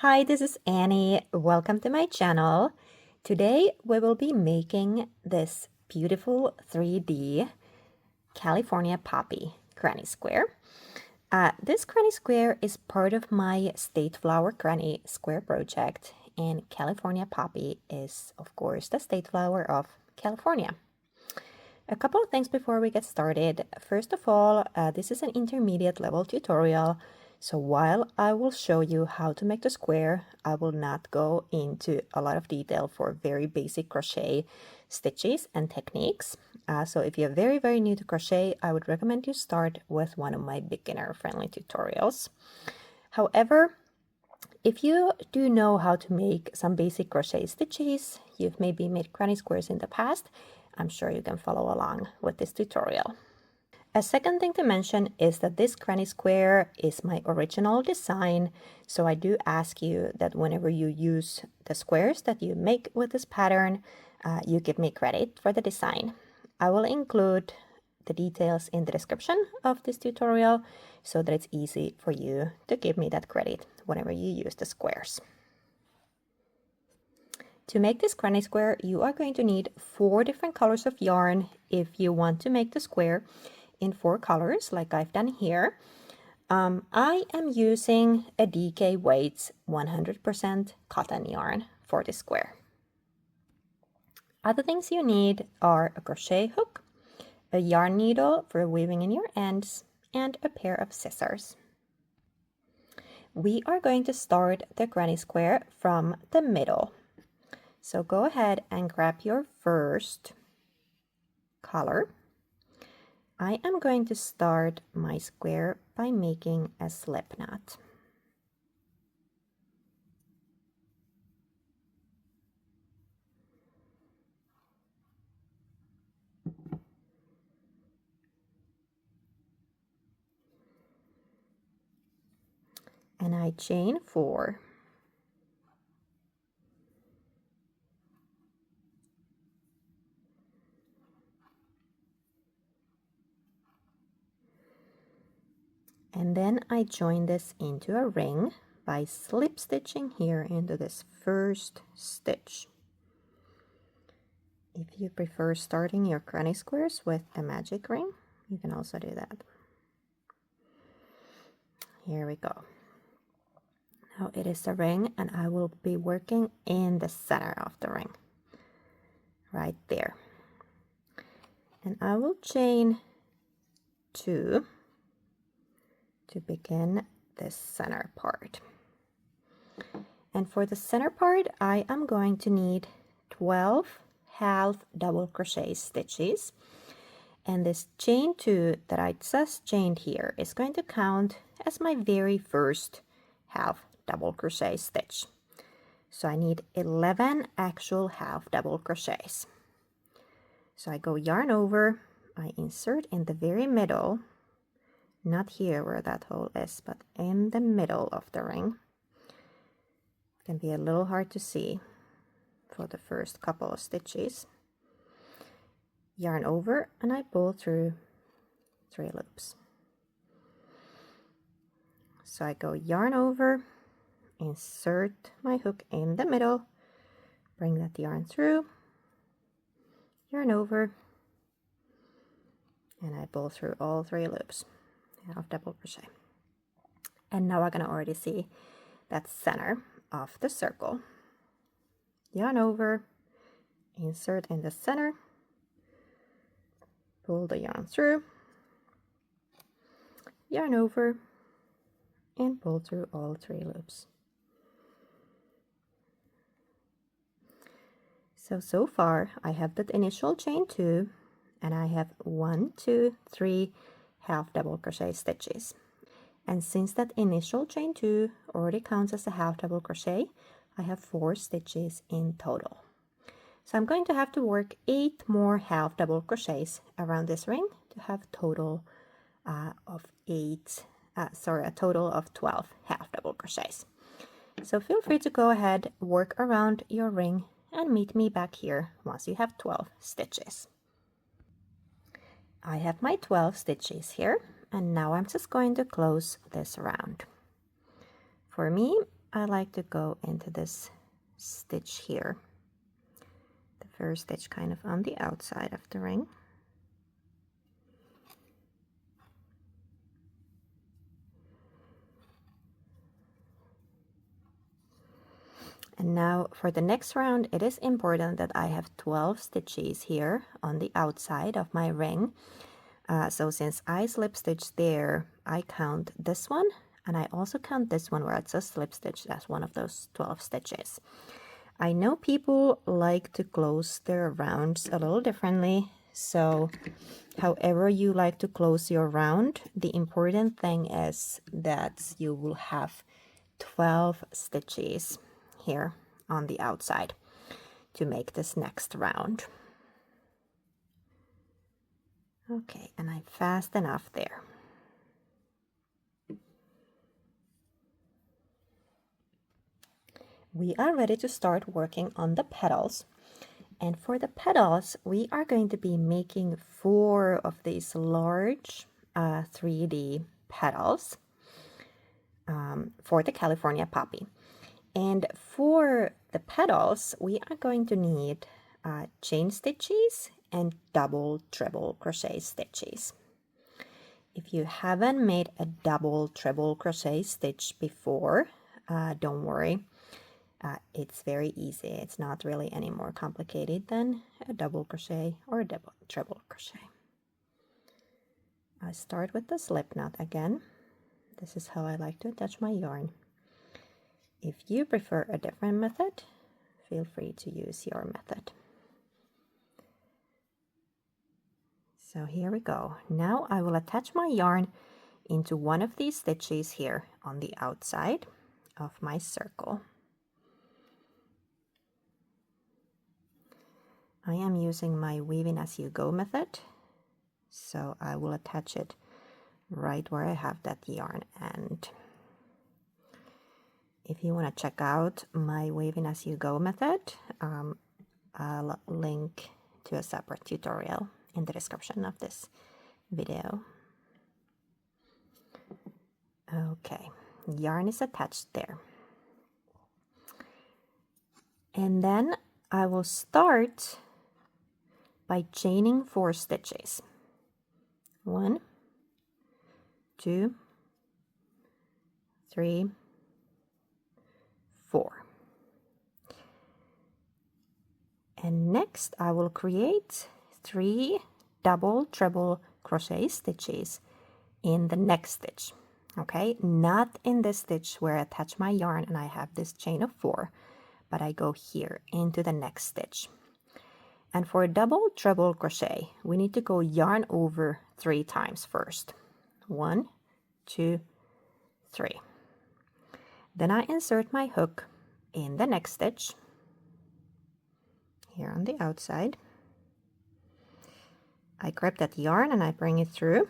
Hi, this is Annie. Welcome to my channel. Today we will be making this beautiful 3D California Poppy granny square. This granny square is part of my state flower granny square project, and California Poppy is, of course, the state flower of California. A couple of things before we get started. First of all, this is an intermediate level tutorial. So while I will show you how to make the square, I will not go into a lot of detail for very basic crochet stitches and techniques. So if you're very new to crochet, I would recommend you start with one of my beginner-friendly tutorials. However, if you do know how to make some basic crochet stitches, you've maybe made granny squares in the past, I'm sure you can follow along with this tutorial. A second thing to mention is that this granny square is my original design, so I do ask you that whenever you use the squares that you make with this pattern, you give me credit for the design. I will include the details in the description of this tutorial so that it's easy for you to give me that credit whenever you use the squares. To make this granny square, you are going to need 4 different colors of yarn if you want to make the square in 4 colors like I've done here. I am using a DK Weights 100% cotton yarn for this square. Other things you need are a crochet hook, a yarn needle for weaving in your ends, and a pair of scissors. We are going to start the granny square from the middle. So go ahead and grab your first color. I am going to start my square by making a slip knot. And I chain 4. And then I join this into a ring by slip stitching here into this first stitch. If you prefer starting your granny squares with a magic ring, you can also do that. Here we go. Now it is a ring, and I will be working in the center of the ring, right there. And I will chain 2 to begin this center part. And for the center part, I am going to need 12 half double crochet stitches. And this chain 2 that I just chained here is going to count as my very first half double crochet stitch. So I need 11 actual half double crochets. So I go yarn over, I insert in the very middle, not here where that hole is, but in the middle of the ring. It can be a little hard to see for the first couple of stitches. Yarn over, and I pull through 3 loops. So I go yarn over, insert my hook in the middle, bring that yarn through, yarn over, and I pull through all 3 loops of double crochet. And now I can already see that center of the circle. Yarn over, insert in the center, pull the yarn through, yarn over, and pull through all 3 loops. So far I have that initial chain 2, and I have 1, 2, 3 half double crochet stitches. And since that initial chain 2 already counts as a half double crochet, I have 4 stitches in total. So I'm going to have to work 8 more half double crochets around this ring to have total of 12 half double crochets. So feel free to go ahead, work around your ring, and meet me back here once you have 12 stitches. I have my 12 stitches here, and now I'm just going to close this round. For me, I like to go into this stitch here, the first stitch kind of on the outside of the ring. And now for the next round, it is important that I have 12 stitches here on the outside of my ring. So since I slip stitch there, I count this one, and I also count this one where it's a slip stitch as one of those 12 stitches. I know people like to close their rounds a little differently, so however you like to close your round, the important thing is that you will have 12 stitches here on the outside to make this next round. Okay, and I fasten off there. We are ready to start working on the petals. And for the petals, we are going to be making 4 of these large 3D petals for the California poppy. And for the petals, we are going to need chain stitches and double treble crochet stitches. If you haven't made a double treble crochet stitch before, don't worry. It's very easy. It's not really any more complicated than a double crochet or a double treble crochet. I start with the slip knot again. This is how I like to attach my yarn. If you prefer a different method, feel free to use your method. So here we go. Now I will attach my yarn into one of these stitches here on the outside of my circle. I am using my weaving as you go method, so I will attach it right where I have that yarn end. If you want to check out my weaving as you go method, I'll link to a separate tutorial in the description of this video. Okay, yarn is attached there. And then I will start by chaining 4 stitches. 1, 2, 3, 4. And next I will create 3 double treble crochet stitches in the next stitch. Okay, not in this stitch where I attach my yarn and I have this chain of 4, but I go here into the next stitch. And for double treble crochet, we need to go yarn over 3 times first. 1, 2, 3. Then I insert my hook in the next stitch, here on the outside. I grab that yarn and I bring it through.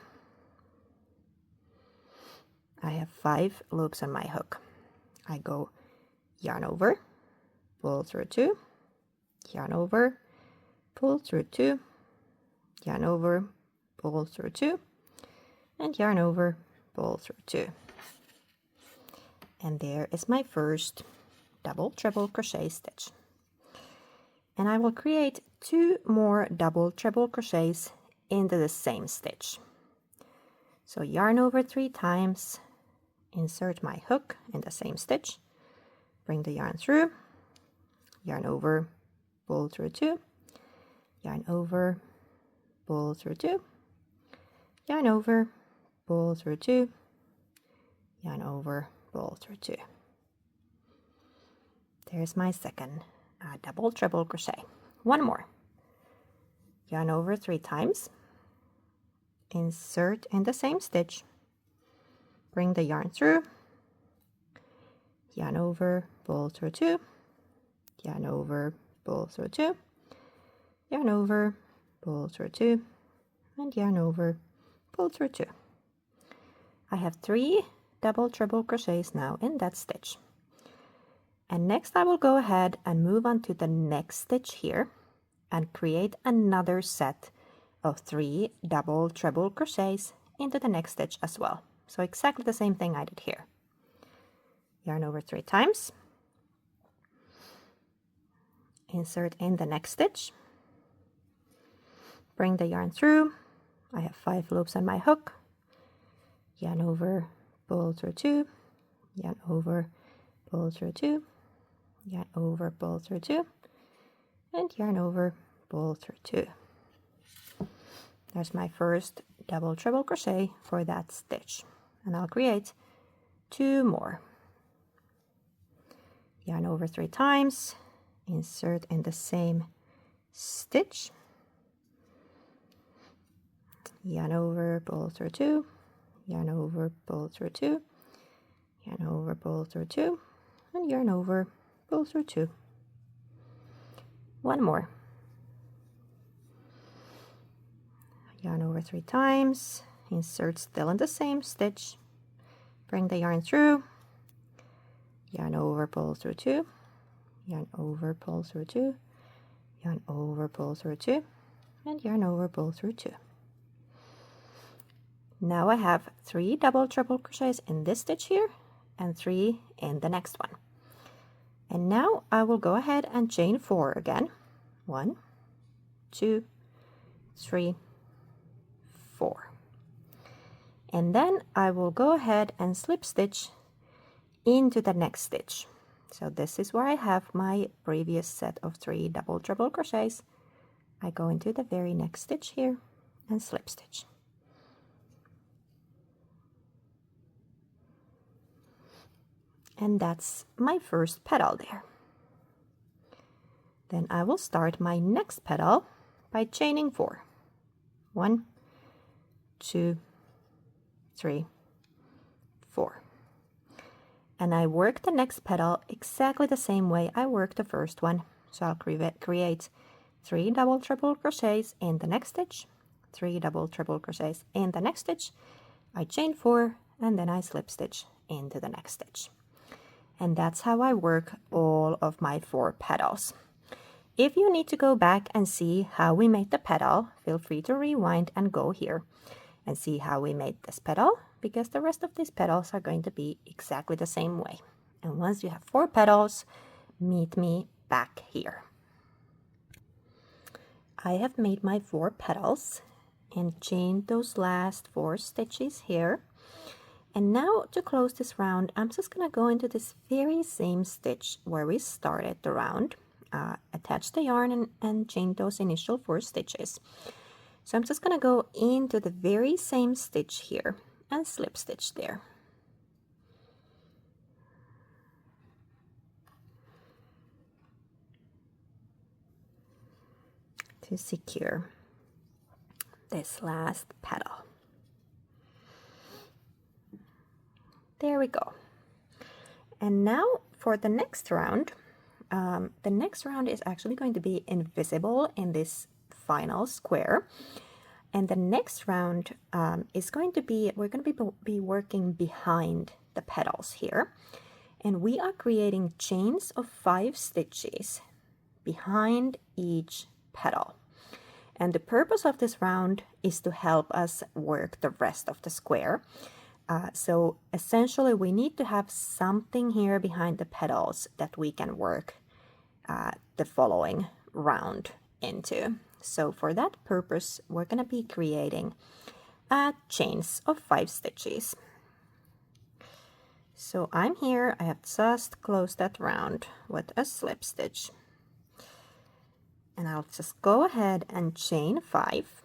I have 5 loops on my hook. I go yarn over, pull through 2, yarn over, pull through 2, yarn over, pull through 2, and yarn over, pull through 2. And there is my first double treble crochet stitch. And I will create 2 more double treble crochets into the same stitch. So yarn over 3 times, insert my hook in the same stitch, bring the yarn through, yarn over, pull through 2, yarn over, pull through 2, yarn over, pull through 2, yarn over, pull through 2. There's my second double treble crochet. 1 more. Yarn over 3 times, insert in the same stitch, bring the yarn through, yarn over, pull through 2, yarn over, pull through 2, yarn over, pull through 2, and yarn over, pull through 2. I have 3 double treble crochets now in that stitch. And next I will go ahead and move on to the next stitch here and create another set of 3 double treble crochets into the next stitch as well. So exactly the same thing I did here. yarn over 3 times, insert in the next stitch, bring the yarn through. I have 5 loops on my hook, yarn over, pull through 2, yarn over, pull through 2, yarn over, pull through 2, and yarn over, pull through 2. There's my first double treble crochet for that stitch, and I'll create 2 more. Yarn over 3 times, insert in the same stitch, yarn over, pull through 2, yarn over, pull through 2, yarn over, pull through 2, and yarn over, pull through 2. 1 more. Yarn over 3 times, insert still in the same stitch, bring the yarn through, yarn over, pull through 2, yarn over, pull through 2, yarn over, pull through 2, and yarn over, pull through 2. Now I have 3 double treble crochets in this stitch here and 3 in the next one. And now I will go ahead and chain 4 again. 1, 2, 3, 4. And then I will go ahead and slip stitch into the next stitch. So this is where I have my previous set of 3 double treble crochets. I go into the very next stitch here and slip stitch. And that's my first petal there. Then I will start my next petal by chaining 4. 1, 2, 3, 4. And I work the next petal exactly the same way I worked the first one. So I'll create 3 double treble crochets in the next stitch, 3 double treble crochets in the next stitch, I chain 4, and then I slip stitch into the next stitch. And that's how I work all of my 4 petals. If you need to go back and see how we made the petal, feel free to rewind and go here and see how we made this petal, because the rest of these petals are going to be exactly the same way. And once you have 4 petals, meet me back here. I have made my 4 petals and chained those last 4 stitches here. And now to close this round, I'm just going to go into this very same stitch where we started the round, attach the yarn and chain those initial 4 stitches. So I'm just going to go into the very same stitch here and slip stitch there. To secure this last petal. There we go. And now for the next round, the next round is actually going to be invisible in this final square. And the next round is going to be, we're going to be working behind the petals here. And we are creating chains of 5 stitches behind each petal. And the purpose of this round is to help us work the rest of the square. So essentially we need to have something here behind the petals that we can work the following round into. So for that purpose, we're going to be creating chains of 5 stitches. So I'm here, I have just closed that round with a slip stitch. And I'll just go ahead and chain 5.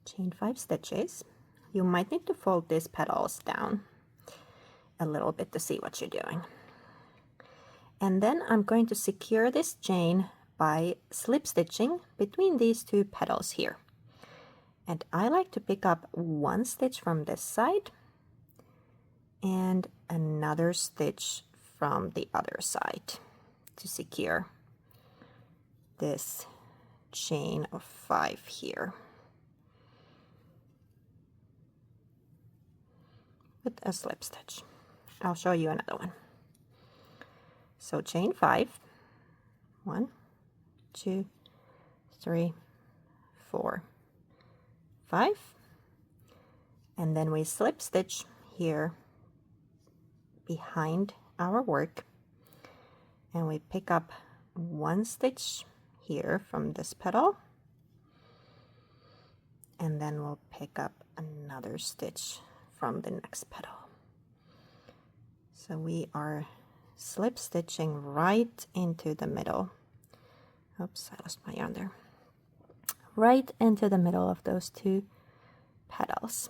Chain 5 stitches. You might need to fold these petals down a little bit to see what you're doing. And then I'm going to secure this chain by slip stitching between these 2 petals here. And I like to pick up 1 stitch from this side and another stitch from the other side to secure this chain of 5 here with a slip stitch. I'll show you another one. So chain 5, 1, 2, 3, 4, 5, and then we slip stitch here behind our work, and we pick up 1 stitch here from this petal, and then we'll pick up another stitch from the next petal. So we are slip stitching right into the middle. Oops, I lost my yarn there. Right into the middle of those 2 petals.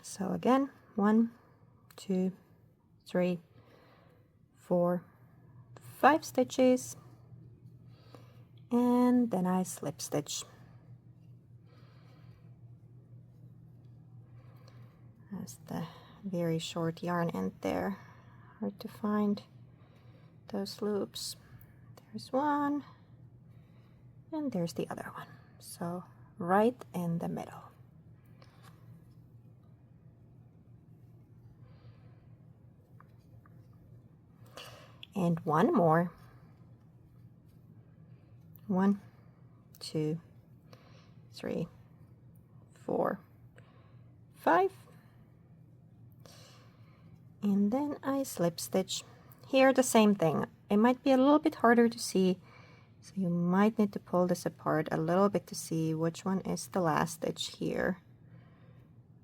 So again, 1, 2, 3, 4, 5 stitches, and then I slip stitch. That's the very short yarn end there. Hard to find those loops. There's one, and there's the other one. So right in the middle. And one more. 1, 2, 3, 4, 5. And then I slip stitch. Here the same thing. It might be a little bit harder to see, so you might need to pull this apart a little bit to see which one is the last stitch here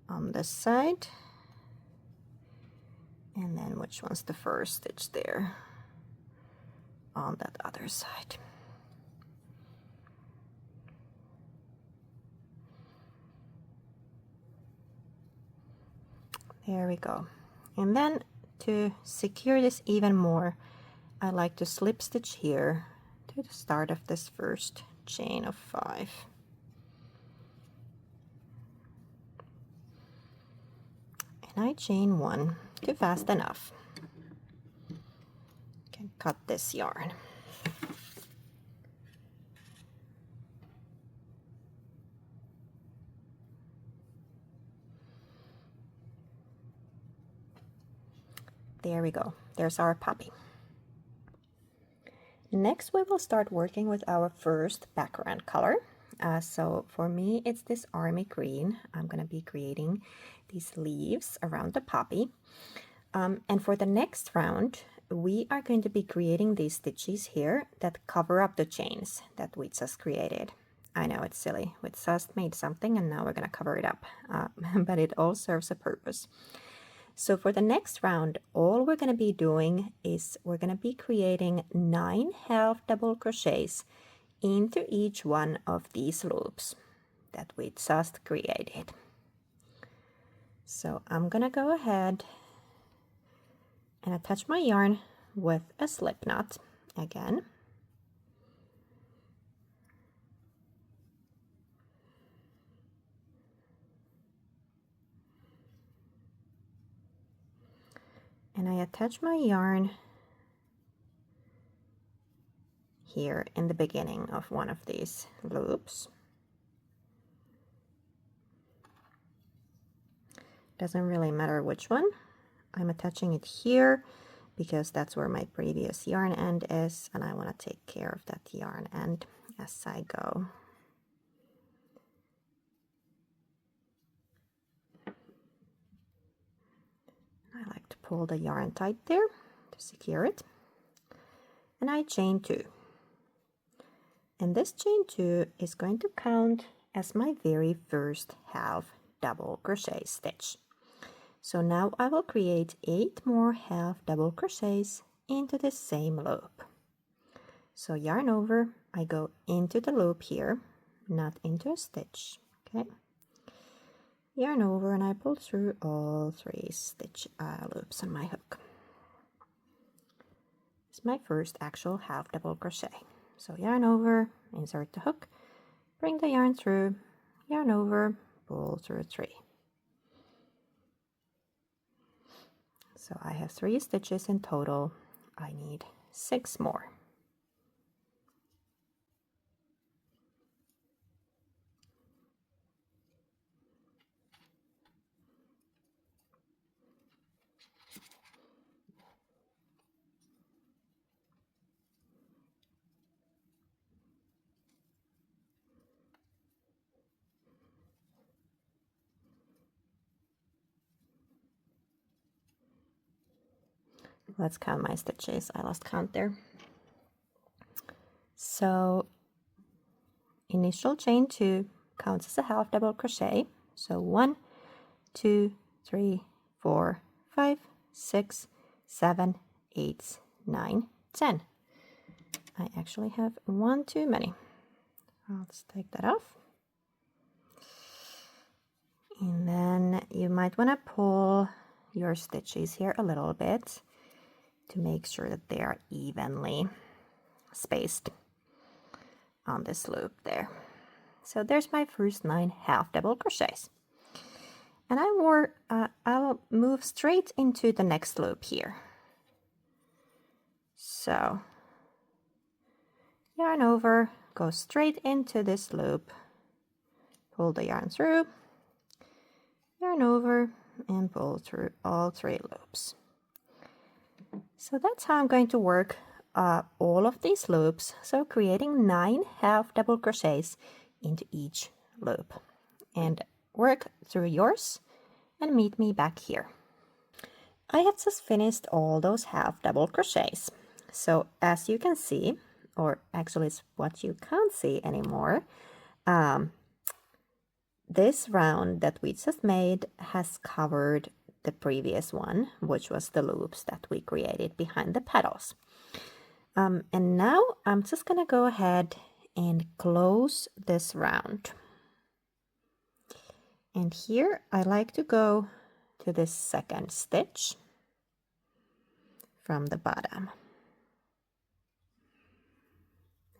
on this side, and then which one's the first stitch there on that other side. There we go. And then to secure this even more, I like to slip stitch here to the start of this first chain of 5. And I chain 1 to fast enough. Can cut this yarn. There we go. There's our poppy. Next, we will start working with our first background color. So for me, it's this army green. I'm going to be creating these leaves around the poppy. And for the next round, we are going to be creating these stitches here that cover up the chains that we just created. I know it's silly. We just made something and now we're going to cover it up. But it all serves a purpose. So for the next round, all we're going to be doing is we're going to be creating 9 half double crochets into each one of these loops that we just created. So I'm going to go ahead and attach my yarn with a slip knot again. And I attach my yarn here in the beginning of one of these loops. Doesn't really matter which one. I'm attaching it here because that's where my previous yarn end is, and I want to take care of that yarn end as I go. I like to pull the yarn tight there to secure it. And I chain 2. And this chain 2 is going to count as my very first half double crochet stitch. So now I will create 8 more half double crochets into the same loop. So yarn over, I go into the loop here, not into a stitch, okay? Yarn over and I pull through all 3 stitch loops on my hook. It's my first actual half double crochet. So yarn over, insert the hook, bring the yarn through, yarn over, pull through 3. So I have 3 stitches in total. I need 6 more. Let's count my stitches. I lost count there. So initial chain 2 counts as a half double crochet. So 1, 2, 3, 4, 5, 6, 7, 8, 9, 10. I actually have one too many. Let's take that off. And then you might want to pull your stitches here a little bit to make sure that they are evenly spaced on this loop there. So there's my first 9 half double crochets. And I'll move straight into the next loop here. So yarn over, go straight into this loop, pull the yarn through, yarn over, and pull through all 3 loops. So that's how I'm going to work all of these loops, so creating 9 half double crochets into each loop. And work through yours and meet me back here. I have just finished all those half double crochets. So as you can see, or actually it's what you can't see anymore, this round that we just made has covered the previous one, which was the loops that we created behind the petals. And now I'm just gonna go ahead and close this round. And here I like to go to this second stitch from the bottom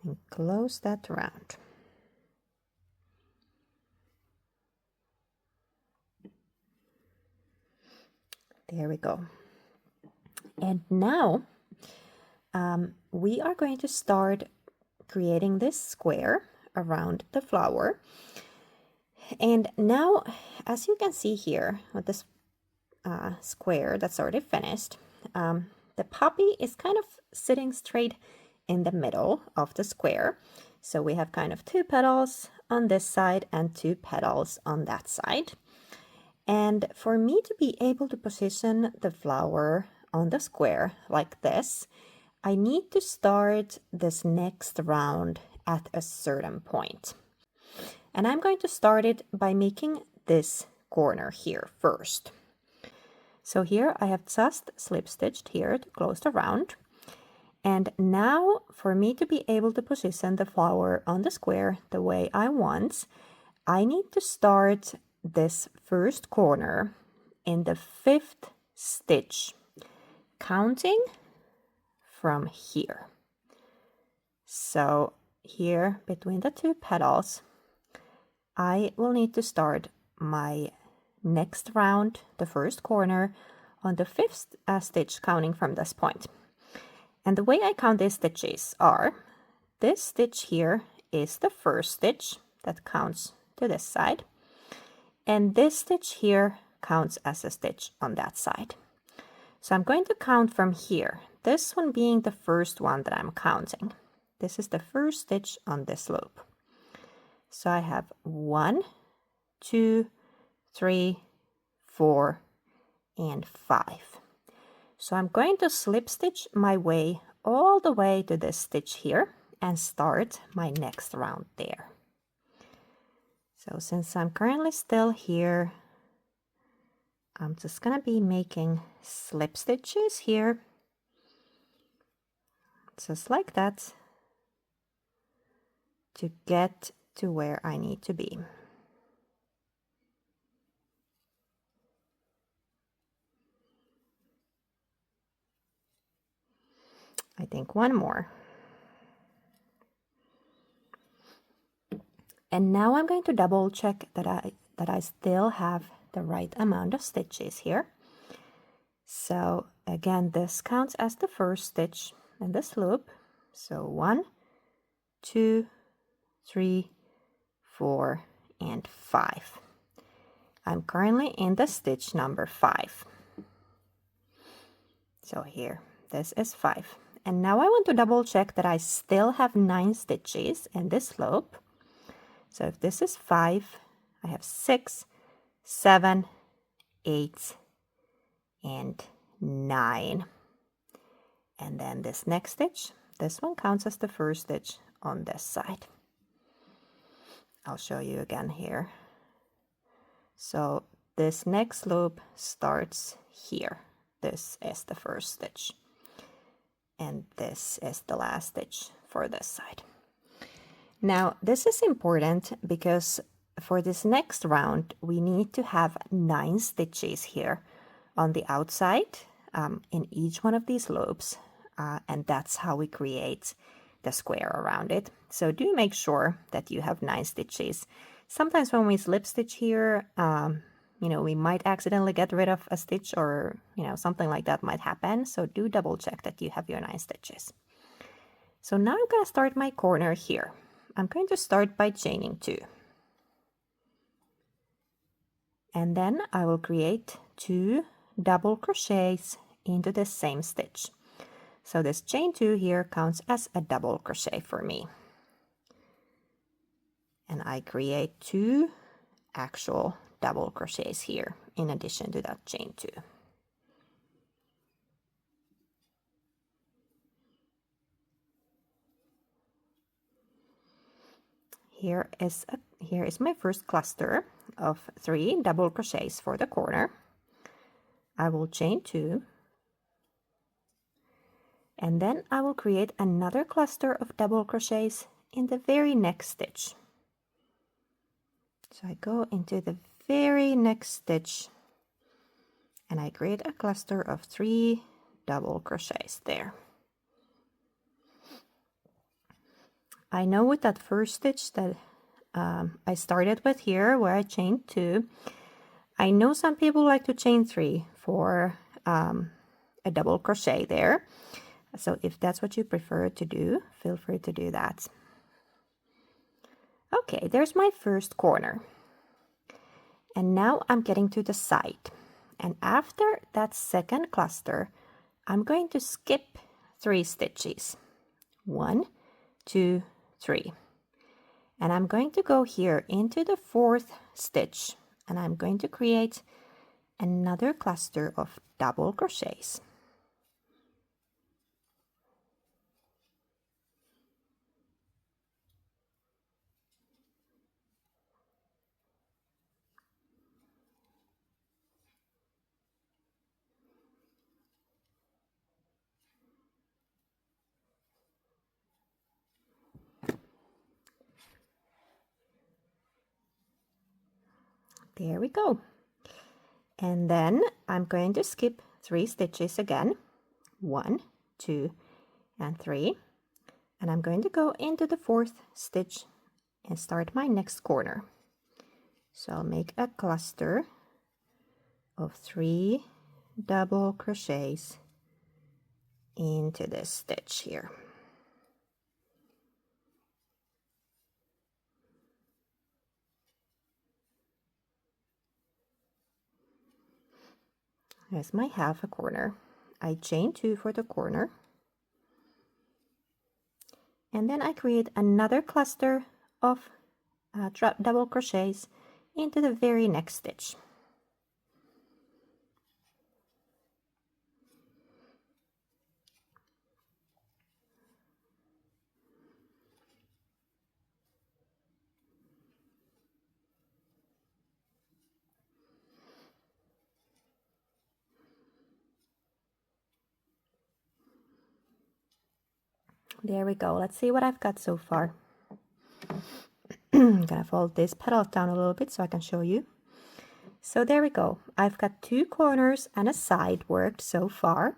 and close that round. There we go. And now we are going to start creating this square around the flower. And now, as you can see here with this square that's already finished, the poppy is kind of sitting straight in the middle of the square. So we have kind of 2 petals on this side and 2 petals on that side. And for me to be able to position the flower on the square like this, I need to start this next round at a certain point. And I'm going to start it by making this corner here first. So here I have just slip stitched here to close the round. And now for me to be able to position the flower on the square the way I want, I need to start this first corner in the 5th stitch, counting from here. So here between the 2 petals, I will need to start my next round, the first corner, on the 5th stitch, counting from this point. And the way I count these stitches are, this stitch here is the first stitch that counts to this side, and this stitch here counts as a stitch on that side. So I'm going to count from here, this one being the first one that I'm counting. This is the first stitch on this loop. So I have 1, 2, 3, 4, and 5. So I'm going to slip stitch my way all the way to this stitch here and start my next round there. So since I'm currently still here, I'm just gonna be making slip stitches here, just like that, to get to where I need to be. I think one more. And now I'm going to double check that I still have the right amount of stitches here. So again, this counts as the first stitch in this loop. So 1, 2, 3, 4, and 5. I'm currently in the stitch number 5. So here, this is 5. And now I want to double check that I still have 9 stitches in this loop. So if this is 5, I have 6, 7, 8, and 9. And then this next stitch, this one counts as the first stitch on this side. I'll show you again here. So this next loop starts here. This is the first stitch. And this is the last stitch for this side. Now, this is important because for this next round, we need to have 9 stitches here on the outside in each one of these loops. And that's how we create the square around it. So do make sure that you have 9 stitches. Sometimes when we slip stitch here, you know, we might accidentally get rid of a stitch, or, you know, something like that might happen. So do double check that you have your 9 stitches. So now I'm going to start my corner here. I'm going to start by chaining 2. And then I will create 2 double crochets into the same stitch. So this chain 2 here counts as a double crochet for me. And I create 2 actual double crochets here in addition to that chain 2. Here is my first cluster of 3 double crochets for the corner. I will chain 2, and then I will create another cluster of double crochets in the very next stitch. So I go into the very next stitch and I create a cluster of 3 double crochets there. I know with that first stitch that I started with here, where I chained 2, I know some people like to chain 3 for a double crochet there. So if that's what you prefer to do, feel free to do that. Okay, there's my first corner. And now I'm getting to the side. And after that second cluster, I'm going to skip 3 stitches. 1, 2, 3. And I'm going to go here into the 4th stitch, and I'm going to create another cluster of double crochets. There we go. And then I'm going to skip 3 stitches again. 1, 2, and 3. And I'm going to go into the 4th stitch and start my next corner. So I'll make a cluster of 3 double crochets into this stitch here. There's my half a corner. I chain 2 for the corner. And then I create another cluster of double crochets into the very next stitch. There we go. Let's see what I've got so far. I'm gonna fold this petal down a little bit so I can show you. So there we go. I've got 2 corners and a side worked so far.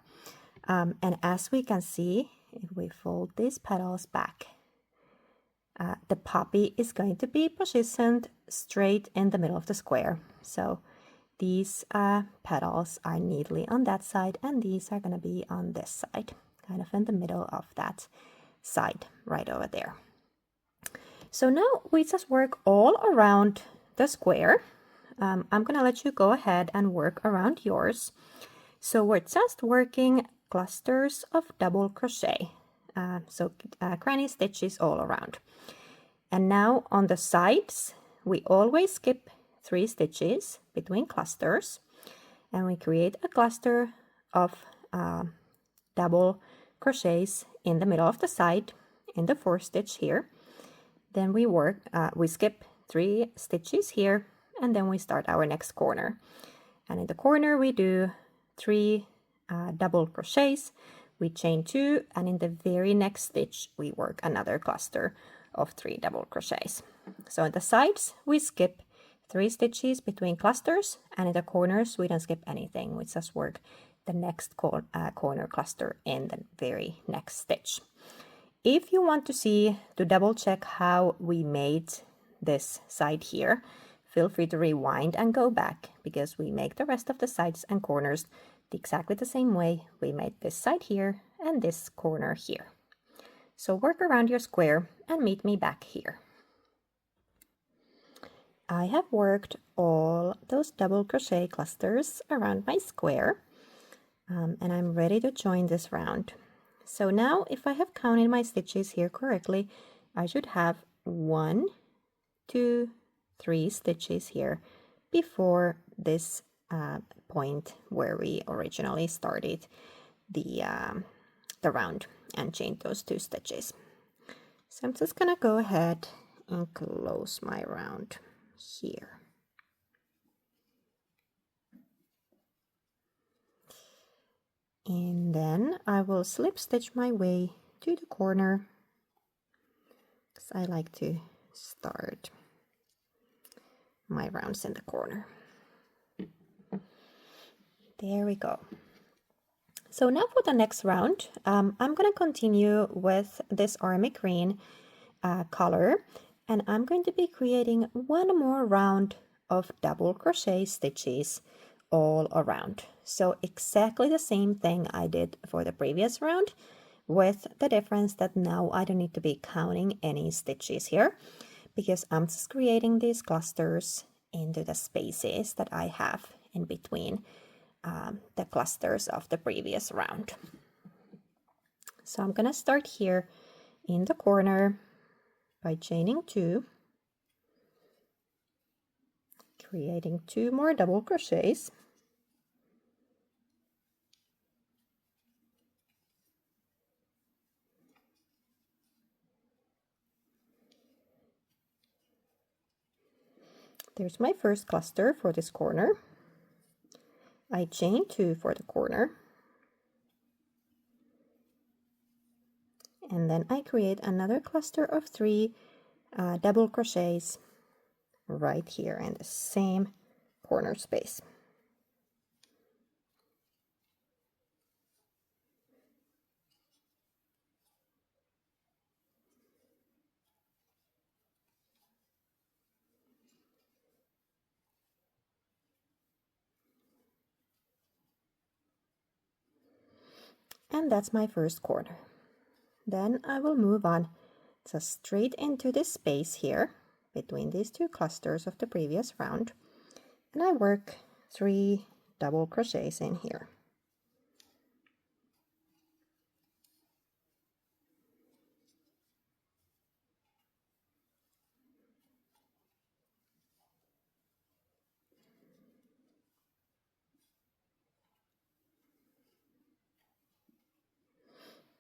And as we can see, if we fold these petals back, the poppy is going to be positioned straight in the middle of the square. So these petals are neatly on that side, and these are going to be on this side, kind of in the middle of that side right over there. So now we just work all around the square. I'm going to let you go ahead and work around yours. So we're just working clusters of double crochet, granny stitches all around. And now on the sides, we always skip 3 stitches between clusters, and we create a cluster of double crochets in the middle of the side in the 4th stitch here. Then we skip 3 stitches here, and then we start our next corner. And in the corner we do 3 double crochets, we chain 2, and in the very next stitch we work another cluster of 3 double crochets. So on the sides we skip 3 stitches between clusters, and in the corners we don't skip anything. We just work the next corner cluster in the very next stitch. If you want to double check how we made this side here, feel free to rewind and go back, because we make the rest of the sides and corners exactly the same way we made this side here and this corner here. So work around your square and meet me back here. I have worked all those double crochet clusters around my square, and I'm ready to join this round. So now, if I have counted my stitches here correctly, I should have 1, 2, 3 stitches here before this point where we originally started the round and chain those 2 stitches. So I'm just gonna go ahead and close my round here. And then I will slip stitch my way to the corner, because I like to start my rounds in the corner. There we go. So now for the next round, I'm going to continue with this army green color, and I'm going to be creating one more round of double crochet stitches all around. So exactly the same thing I did for the previous round, with the difference that now I don't need to be counting any stitches here, because I'm just creating these clusters into the spaces that I have in between the clusters of the previous round. So I'm gonna start here in the corner by chaining 2, creating 2 more double crochets, there's my first cluster for this corner. I chain 2 for the corner, and then I create another cluster of 3 double crochets right here in the same corner space. And that's my first corner. Then I will move on just straight into this space here between these 2 clusters of the previous round, and I work 3 double crochets in here.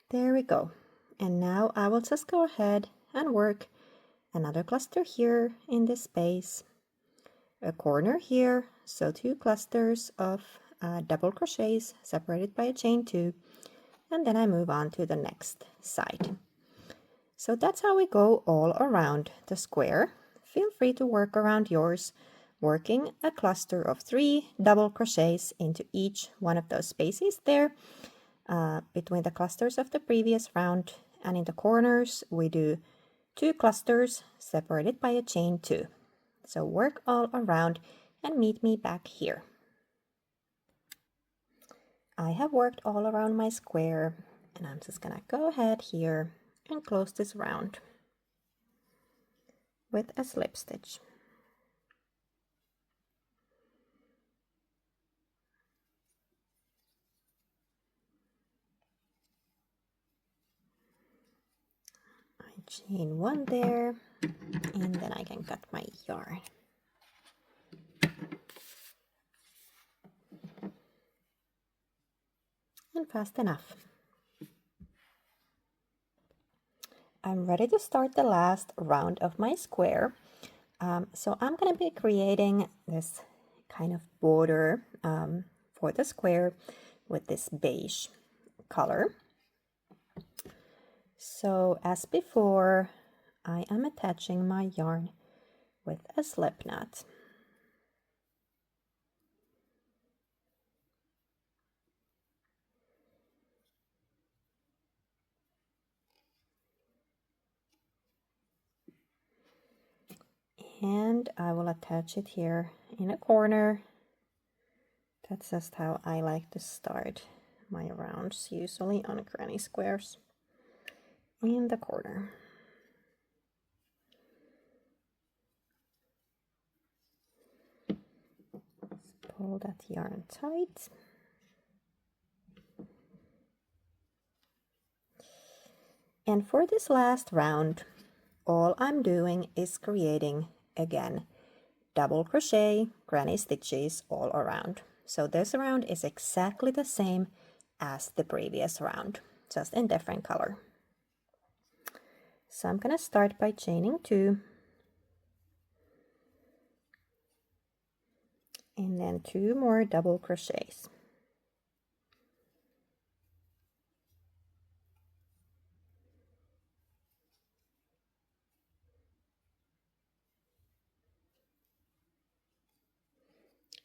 There we go. And now I will just go ahead and work another cluster here in this space, a corner here, so 2 clusters of double crochets separated by a chain 2, and then I move on to the next side. So that's how we go all around the square. Feel free to work around yours, working a cluster of 3 double crochets into each one of those spaces there between the clusters of the previous round, and in the corners we do 2 clusters separated by a chain 2. So work all around and meet me back here. I have worked all around my square, and I'm just gonna go ahead here and close this round with a slip stitch. I chain 1 there, and then I can cut my yarn. And fast enough. I'm ready to start the last round of my square. So I'm going to be creating this kind of border for the square with this beige color. So as before, I am attaching my yarn with a slip knot. And I will attach it here in a corner. That's just how I like to start my rounds, usually on granny squares in the corner. Pull that yarn tight. And for this last round, all I'm doing is creating, again, double crochet granny stitches all around. So this round is exactly the same as the previous round, just in different color. So I'm going to start by chaining 2. And then 2 more double crochets.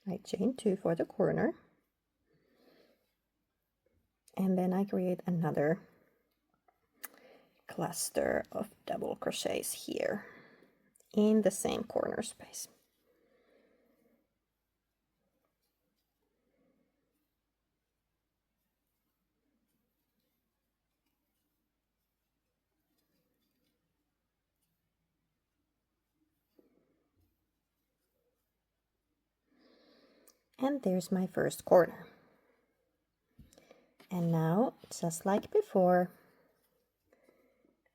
I chain 2 for the corner. And then I create another cluster of double crochets here in the same corner space. And there's my first corner. And now, just like before,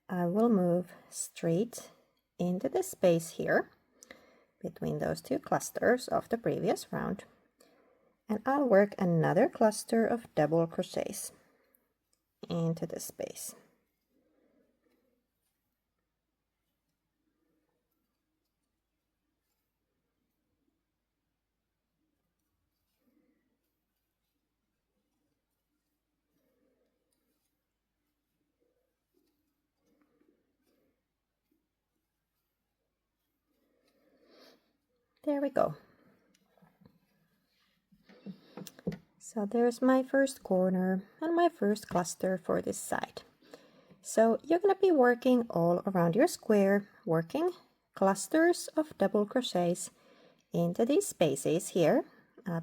I will move straight into the space here between those 2 clusters of the previous round. And I'll work another cluster of double crochets into the space. There we go. So there's my first corner and my first cluster for this side. So you're going to be working all around your square, working clusters of double crochets into these spaces here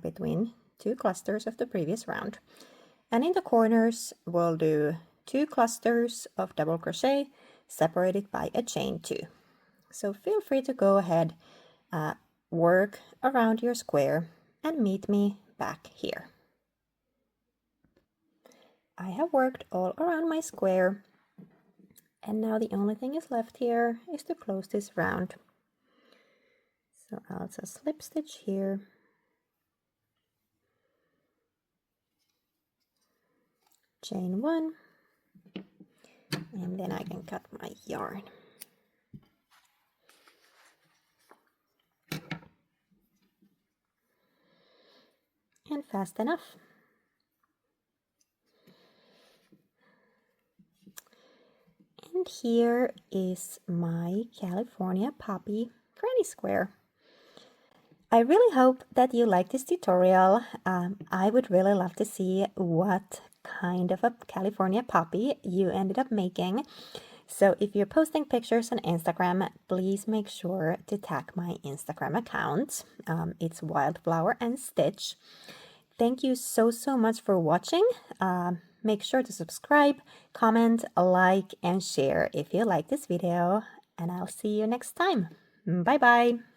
between 2 clusters of the previous round. And in the corners, we'll do 2 clusters of double crochet separated by a chain 2. So feel free to go ahead, work around your square and meet me back here. I have worked all around my square, and now the only thing is left here is to close this round. So I'll just slip stitch here, chain 1, and then I can cut my yarn. And fast enough. And here is my California Poppy granny square. I really hope that you like this tutorial. I would really love to see what kind of a California poppy you ended up making. So if you're posting pictures on Instagram, please make sure to tag my Instagram account. It's Wildflower and Stitch. Thank you so much for watching. Make sure to subscribe, comment, like, and share if you like this video. And I'll see you next time. Bye bye.